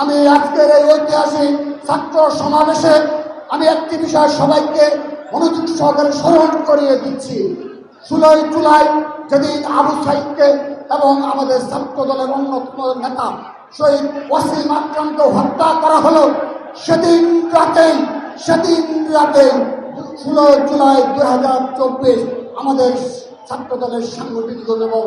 আমি আজকের এই ঐতিহাসিক ছাত্র সমাবেশে আমি একটি বিষয় সবাইকে মনোযোগ সহকারে স্মরণ করিয়ে দিচ্ছি। 16 জুলাই যেদিন আবু সাইদকে এবং আমাদের ছাত্র দলের অন্যতম নেতা শহীদ ওয়াসিম আকরামকে হত্যা করা হলো, সেদিন রাতে 16 জুলাই 2024 আমাদের ছাত্র দলের সাংগঠনিক এবং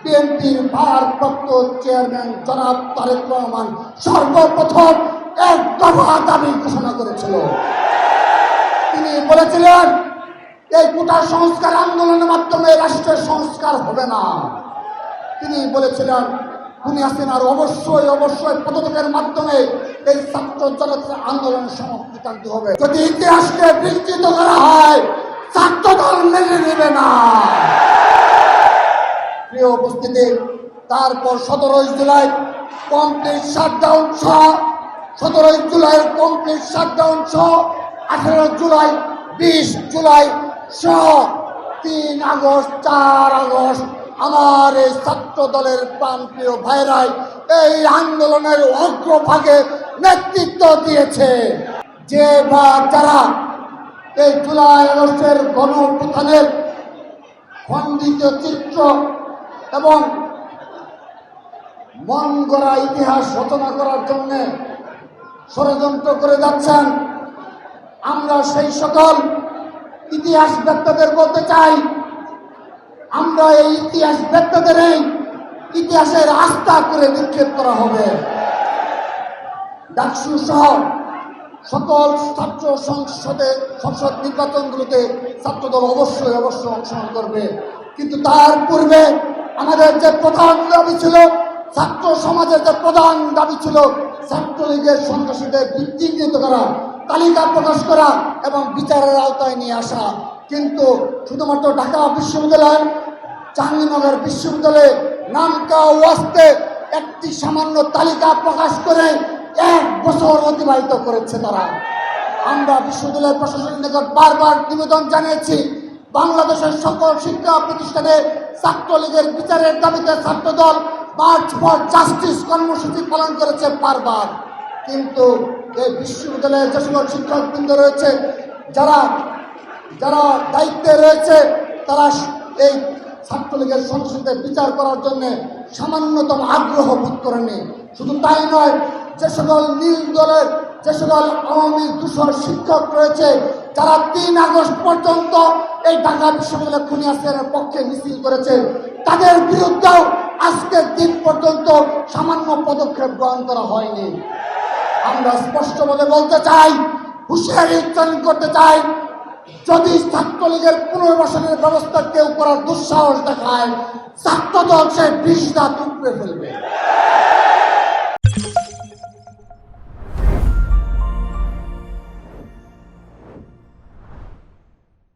বিএনপির ভারপ্রাপ্ত চেয়ারম্যান জনাব তারেক রহমান সর্বপ্রথম এক দফা দাবি ঘোষণা করেছিল। তিনি বলেছিলেন, এই কোটা সংস্কার আন্দোলনের মাধ্যমে রাষ্ট্রের সংস্কার হবে না। তিনি বলেছিলেন, খুনি হাসিনার অবশ্যই পদত্যাগের মাধ্যমে এই ছাত্র জনতার আন্দোলনের সমাপ্তি টানতে হবে। যদি ইতিহাসকে বিকৃত করা হয়, ছাত্র দল মেনে নেবে না। প্রিয় উপস্থিতি, তারপর 17 জুলাই কমপ্লিট শাটডাউন সহ 17 জুলাই কমপ্লিট শাটডাউন সহ 18 জুলাই 20 জুলাই সহ 3 আগস্ট 4 আগস্ট আমার এই ছাত্র দলের প্রাণপ্রিয় ভাইরাই এই আন্দোলনের অগ্রভাগে নেতৃত্ব দিয়েছে। যে বা যারা এই জুলাই আগস্টের গণঅভ্যুত্থানের খণ্ডিত চিত্র এবং মন গড়া ইতিহাস রচনা করার জন্য ষড়যন্ত্র করে যাচ্ছেন, আমরা সেই সকল ইতিহাস বেত্তাদের বলতে চাই, আমরা এই ইতিহাস বেত্তাদের ইতিহাসের আস্থা করে নিক্ষেপ করা হবে। ডাকসু সহ সকল ছাত্র সংসদ নির্বাচনগুলোতে ছাত্রদল অবশ্যই অংশগ্রহণ করবে। কিন্তু তার পূর্বে আমাদের যে প্রধান দাবি ছিল, ছাত্র সমাজের যে প্রধান দাবি ছিল, ছাত্রলীগের সন্ত্রাসীদের চিহ্নিত করা, তালিকা প্রকাশ করা এবং বিচারের আওতায় নিয়ে আসা। কিন্তু শুধুমাত্র ঢাকা বিশ্ববিদ্যালয়, জাহাঙ্গীরনগর বিশ্ববিদ্যালয়ে নামকা ওয়াস্তে একটি সামান্য তালিকা প্রকাশ করে 1 বছর অতিবাহিত করেছে তারা। আমরা বিশ্ববিদ্যালয় প্রশাসনের নিকট বারবার নিবেদন জানিয়েছি, বাংলাদেশের সকল শিক্ষা প্রতিষ্ঠানে ছাত্রলীগের বিচারের দাবিতে ছাত্রদল মার্চ ফর জাস্টিস কর্মসূচি পালন করেছে বারবার। কিন্তু এই বিশ্ববিদ্যালয়ের যে সকল শিক্ষকবৃন্দ রয়েছে, যারা দায়িত্বে রয়েছে, তারা এই ছাত্রলীগের সন্ত্রাসীদের বিচার করার জন্য সামান্যতম আগ্রহ বোধ করেনি। শুধু তাই নয়, যে সকল নীল দলের যে সকল আওয়ামী দূষর শিক্ষক রয়েছে, যারা 3 আগস্ট পর্যন্ত এই ঢাকা বিশ্ববিদ্যালয় খুনি হাসিনার পক্ষে মিছিল করেছে, তাদের বিরুদ্ধেও আজকের দিন পর্যন্ত সামান্য পদক্ষেপ গ্রহণ করা হয়নি। আমরা স্পষ্ট বলে বলতে চাই, হুঁশিয়ারি উচ্চারণ করতে চাই, যদি ছাত্রলীগের পুনর্বাসনের ব্যবস্থা কেউ করার দুঃসাহস দেখায়, ছাত্রদল সে 20 দাঁত উপড়ে ফেলবে।